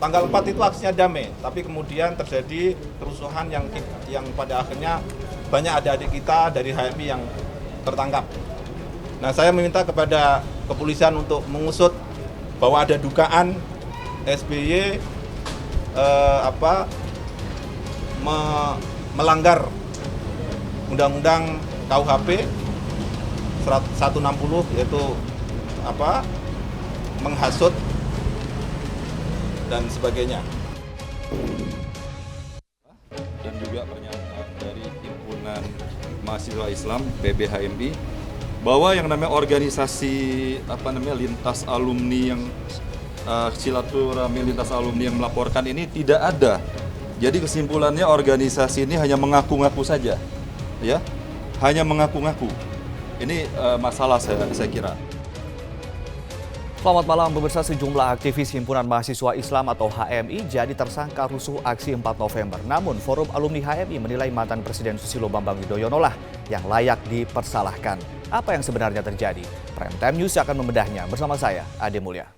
Tanggal 4 itu aksinya damai, tapi kemudian terjadi kerusuhan yang pada akhirnya banyak adik-adik kita dari HMI yang tertangkap. Nah, saya meminta kepada kepolisian untuk mengusut bahwa ada dugaan SBY melanggar Undang-Undang KUHP 160, yaitu menghasut dan sebagainya. Dan juga pernyataan dari Himpunan Mahasiswa Islam PBHMI bahwa yang namanya organisasi lintas alumni yang silaturahmi lintas alumni yang melaporkan ini tidak ada. Jadi kesimpulannya organisasi ini hanya mengaku-ngaku saja, ya, hanya mengaku-ngaku. Ini masalah saya kira. Selamat malam pemirsa. Sejumlah aktivis Himpunan Mahasiswa Islam atau HMI jadi tersangka rusuh aksi 4 November. Namun Forum Alumni HMI menilai mantan Presiden Susilo Bambang Yudhoyono lah yang layak dipersalahkan. Apa yang sebenarnya terjadi? Prime Time News akan membedahnya bersama saya, Ade Mulya.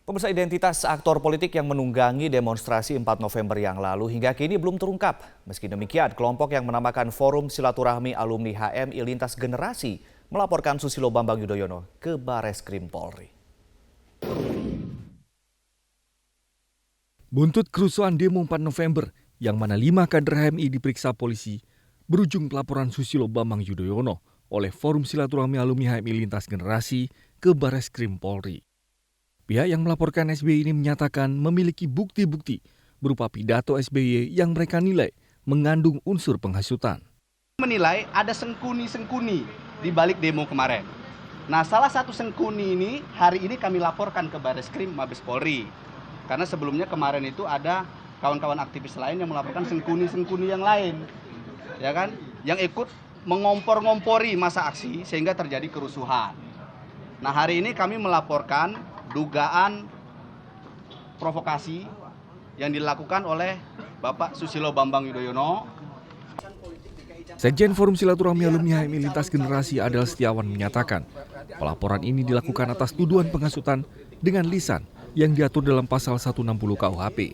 Pemirsa, identitas aktor politik yang menunggangi demonstrasi 4 November yang lalu hingga kini belum terungkap. Meski demikian, kelompok yang menamakan Forum Silaturahmi Alumni HMI Lintas Generasi melaporkan Susilo Bambang Yudhoyono ke Bareskrim Polri. Buntut kerusuhan demo 4 November yang mana 5 kader HMI diperiksa polisi berujung pelaporan Susilo Bambang Yudhoyono oleh Forum Silaturahmi Alumni HMI Lintas Generasi ke Bareskrim Polri. Pihak yang melaporkan SBY ini menyatakan memiliki bukti-bukti berupa pidato SBY yang mereka nilai mengandung unsur penghasutan. Menilai ada sengkuni-sengkuni di balik demo kemarin. Nah, salah satu sengkuni ini hari ini kami laporkan ke Bareskrim Mabes Polri. Karena sebelumnya kemarin itu ada kawan-kawan aktivis lain yang melaporkan sengkuni-sengkuni yang lain. Ya kan? Yang ikut mengompor-ngompori masa aksi sehingga terjadi kerusuhan. Nah, hari ini kami melaporkan dugaan provokasi yang dilakukan oleh Bapak Susilo Bambang Yudhoyono. Sekjen Forum Silaturahmi Alumni HMI Lintas Generasi Adel Setiawan menyatakan pelaporan ini dilakukan atas tuduhan penghasutan dengan lisan yang diatur dalam pasal 160 KUHP.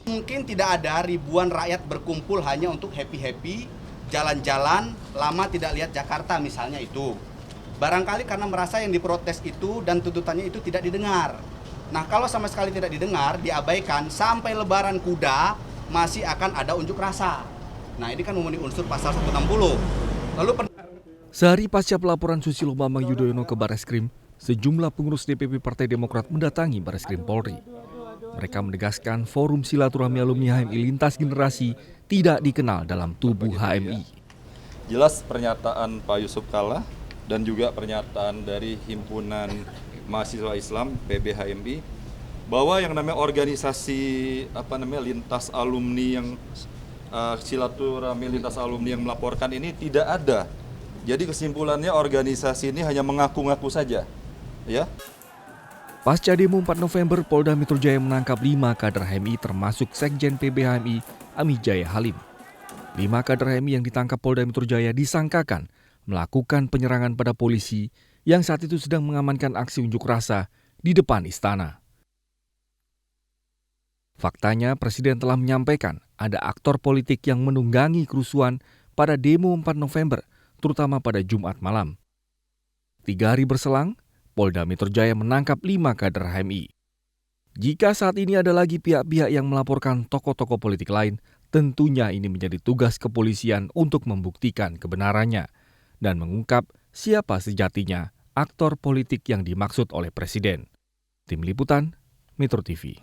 Mungkin tidak ada ribuan rakyat berkumpul hanya untuk happy-happy, jalan-jalan, lama tidak lihat Jakarta misalnya itu. Barangkali karena merasa yang diprotes itu dan tuntutannya itu tidak didengar. Nah, kalau sama sekali tidak didengar, diabaikan, sampai lebaran kuda masih akan ada unjuk rasa. Nah, ini kan memenuhi unsur pasal 160. Sehari pasca pelaporan Susilo Bambang Yudhoyono ke Bareskrim, sejumlah pengurus DPP Partai Demokrat mendatangi Bareskrim Polri. Mereka menegaskan Forum Silaturahmi Alumni HMI Lintas Generasi tidak dikenal dalam tubuh HMI. Jelas pernyataan Pak Yusuf Kalla dan juga pernyataan dari Himpunan Mahasiswa Islam PBHMI bahwa yang namanya organisasi lintas alumni yang silaturahmi lintas alumni yang melaporkan ini tidak ada. Jadi kesimpulannya organisasi ini hanya mengaku-ngaku saja, ya. Pasca demo 4 November, Polda Metro Jaya menangkap 5 kader HMI termasuk Sekjen PBHMI Ami Jaya Halim. 5 kader HMI yang ditangkap Polda Metro Jaya disangkakan melakukan penyerangan pada polisi yang saat itu sedang mengamankan aksi unjuk rasa di depan istana. Faktanya, Presiden telah menyampaikan ada aktor politik yang menunggangi kerusuhan pada demo 4 November, terutama pada Jumat malam. 3 hari berselang, Polda Metro Jaya menangkap 5 kader HMI. Jika saat ini ada lagi pihak-pihak yang melaporkan tokoh-tokoh politik lain, tentunya ini menjadi tugas kepolisian untuk membuktikan kebenarannya dan mengungkap siapa sejatinya aktor politik yang dimaksud oleh Presiden. Tim Liputan, Metro TV.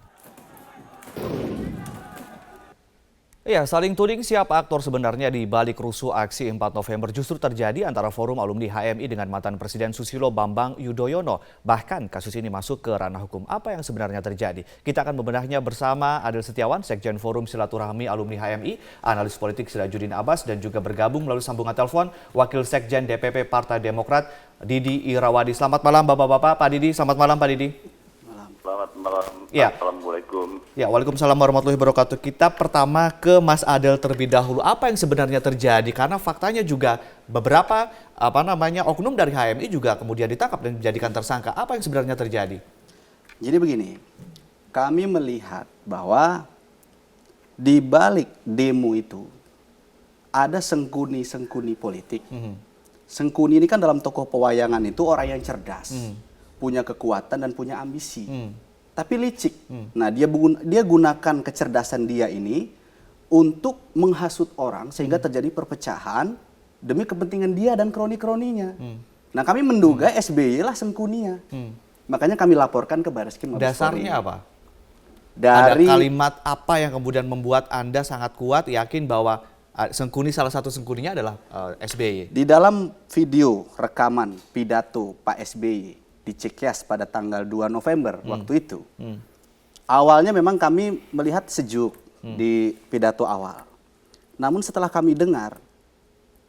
Ya, saling tuding siapa aktor sebenarnya di balik rusuh aksi 4 November justru terjadi antara Forum Alumni HMI dengan mantan Presiden Susilo Bambang Yudhoyono. Bahkan kasus ini masuk ke ranah hukum. Apa yang sebenarnya terjadi? Kita akan membenahnya bersama Adel Setiawan, Sekjen Forum Silaturahmi Alumni HMI, analis politik Sirajuddin Abbas, dan juga bergabung melalui sambungan telepon Wakil Sekjen DPP Partai Demokrat Didi Irawadi. Selamat malam Bapak-Bapak. Pak Didi, selamat malam Pak Didi. Selamat malam. Ya. Assalamualaikum. Ya, waalaikumsalam warahmatullahi wabarakatuh. Kita pertama ke Mas Adel terlebih dahulu. Apa yang sebenarnya terjadi? Karena faktanya juga beberapa oknum dari HMI juga kemudian ditangkap dan dijadikan tersangka. Apa yang sebenarnya terjadi? Jadi begini, kami melihat bahwa di balik demo itu ada sengkuni-sengkuni politik. Sengkuni ini kan dalam tokoh pewayangan itu orang yang cerdas, punya kekuatan dan punya ambisi. Tapi licik. Nah, dia gunakan kecerdasan dia ini untuk menghasut orang sehingga terjadi perpecahan demi kepentingan dia dan kroni-kroninya. Nah, kami menduga SBY lah sengkuninya. Makanya kami laporkan ke Bareskrim Mabes Polri. Dasarnya apa? Dari Ada kalimat apa yang kemudian membuat Anda sangat kuat yakin bahwa salah satu sengkuninya adalah SBY? di dalam video rekaman pidato Pak SBY di Cikeas pada tanggal 2 November waktu itu. Awalnya memang kami melihat sejuk di pidato awal. Namun setelah kami dengar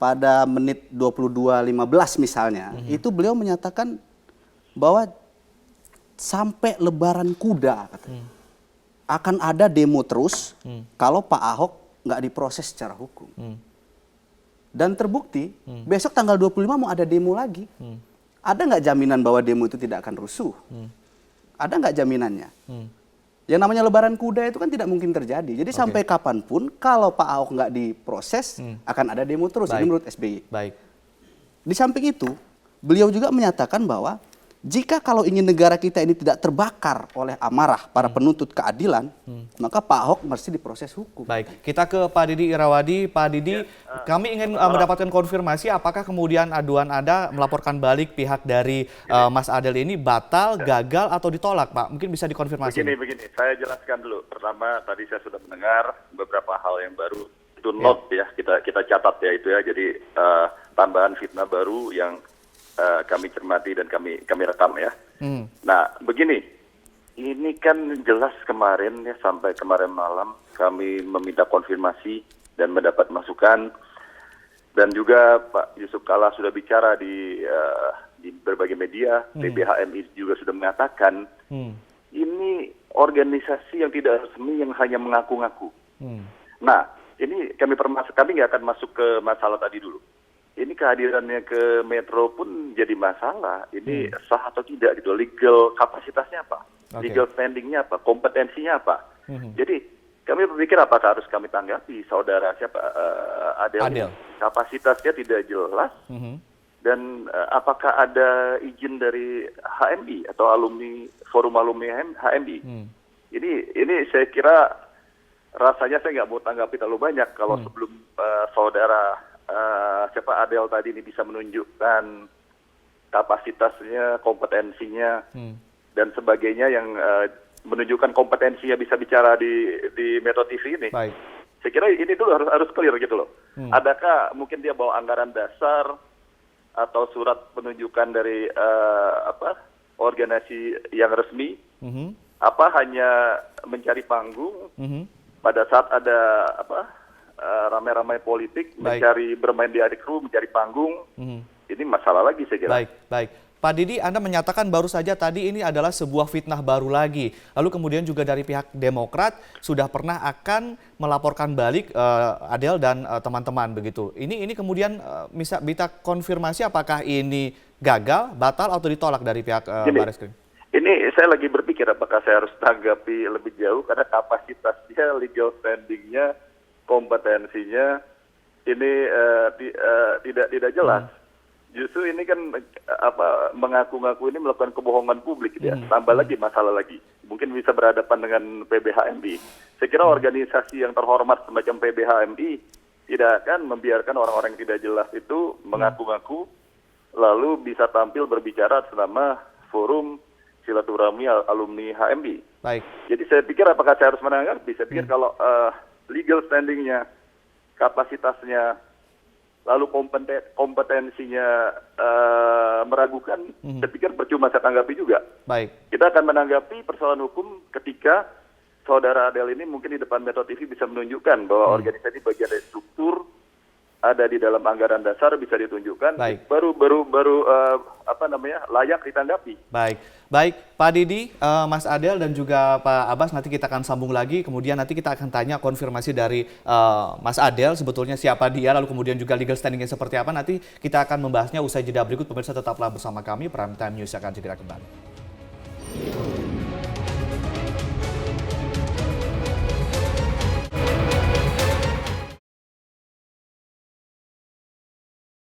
pada menit 22.15 misalnya, itu beliau menyatakan bahwa sampai lebaran kuda katanya, akan ada demo terus kalau Pak Ahok nggak diproses secara hukum. Dan terbukti besok tanggal 25 mau ada demo lagi. Ada nggak jaminan bahwa demo itu tidak akan rusuh? Ada nggak jaminannya? Yang namanya lebaran kuda itu kan tidak mungkin terjadi. Jadi sampai kapanpun kalau Pak Ahok nggak diproses akan ada demo terus. Ini menurut SBY. Baik. Di samping itu beliau juga menyatakan bahwa jika kalau ingin negara kita ini tidak terbakar oleh amarah para penuntut keadilan, maka Pak Ahok mesti diproses hukum. Baik, kita ke Pak Didi Irawadi. Pak Didi, kami ingin mendapatkan konfirmasi apakah kemudian aduan Anda melaporkan balik pihak dari Mas Adel ini batal, gagal, atau ditolak, Pak? Mungkin bisa dikonfirmasi. Begini, saya jelaskan dulu. Pertama, tadi saya sudah mendengar beberapa hal yang baru. Itu note ya, kita catat ya itu ya. Jadi tambahan fitnah baru yang kami cermati dan kami rekam ya. Nah, begini, ini kan jelas kemarin ya, sampai kemarin malam kami meminta konfirmasi dan mendapat masukan, dan juga Pak Yusuf Kalla sudah bicara di berbagai media. PBHMI juga sudah mengatakan ini organisasi yang tidak resmi yang hanya mengaku-ngaku. Nah, ini kami nggak akan masuk ke masalah tadi dulu. Ini kehadirannya ke Metro pun jadi masalah. Ini sah atau tidak gitu. Legal kapasitasnya apa? Legal standingnya apa? Kompetensinya apa? Jadi kami berpikir apakah harus kami tanggapi saudara siapa Adel. Kapasitasnya tidak jelas. Dan apakah ada izin dari HMI atau forum alumni HMI? Ini saya kira rasanya saya nggak mau tanggapi terlalu banyak kalau sebelum saudara Adel tadi ini bisa menunjukkan kapasitasnya, kompetensinya, dan sebagainya yang menunjukkan kompetensinya bisa bicara di Metro TV ini. Baik. Saya kira ini dulu harus clear gitu loh. Adakah mungkin dia bawa anggaran dasar atau surat penunjukan dari organisasi yang resmi? Apa hanya mencari panggung pada saat ada ramai-ramai politik, mencari bermain di adik kru, mencari panggung, ini masalah lagi saya kira. Baik. Pak Didi, Anda menyatakan baru saja tadi ini adalah sebuah fitnah baru lagi. Lalu kemudian juga dari pihak Demokrat sudah pernah akan melaporkan balik Adel dan teman-teman begitu. Ini kemudian bisa konfirmasi apakah ini gagal, batal, atau ditolak dari pihak Bareskrim? Ini saya lagi berpikir apakah saya harus tanggapi lebih jauh karena kapasitasnya, legal standingnya, kompetensinya ini tidak jelas. Justru ini kan mengaku-ngaku ini melakukan kebohongan publik ya. Tambah lagi masalah lagi. Mungkin bisa berhadapan dengan PBHMI. Saya kira organisasi yang terhormat semacam PBHMI tidak akan membiarkan orang-orang yang tidak jelas itu mengaku-ngaku lalu bisa tampil berbicara selama forum silaturahmi alumni HMI. Baik. Jadi saya pikir apakah saya harus menanggapi? Saya pikir kalau legal standingnya, kapasitasnya, lalu kompetensinya meragukan, saya pikir percuma saya tanggapi juga. Baik. Kita akan menanggapi persoalan hukum ketika saudara Adel ini mungkin di depan Metro TV bisa menunjukkan bahwa organisasi bagian dari struktur ada di dalam anggaran dasar bisa ditunjukkan, Baik. baru layak ditanggapi. Baik Pak Didi, Mas Adel dan juga Pak Abbas, nanti kita akan sambung lagi. Kemudian nanti kita akan tanya konfirmasi dari Mas Adel sebetulnya siapa dia, lalu kemudian juga legal standingnya seperti apa. Nanti kita akan membahasnya usai jeda berikut. Pemirsa tetaplah bersama kami, Prime Time News akan segera kembali.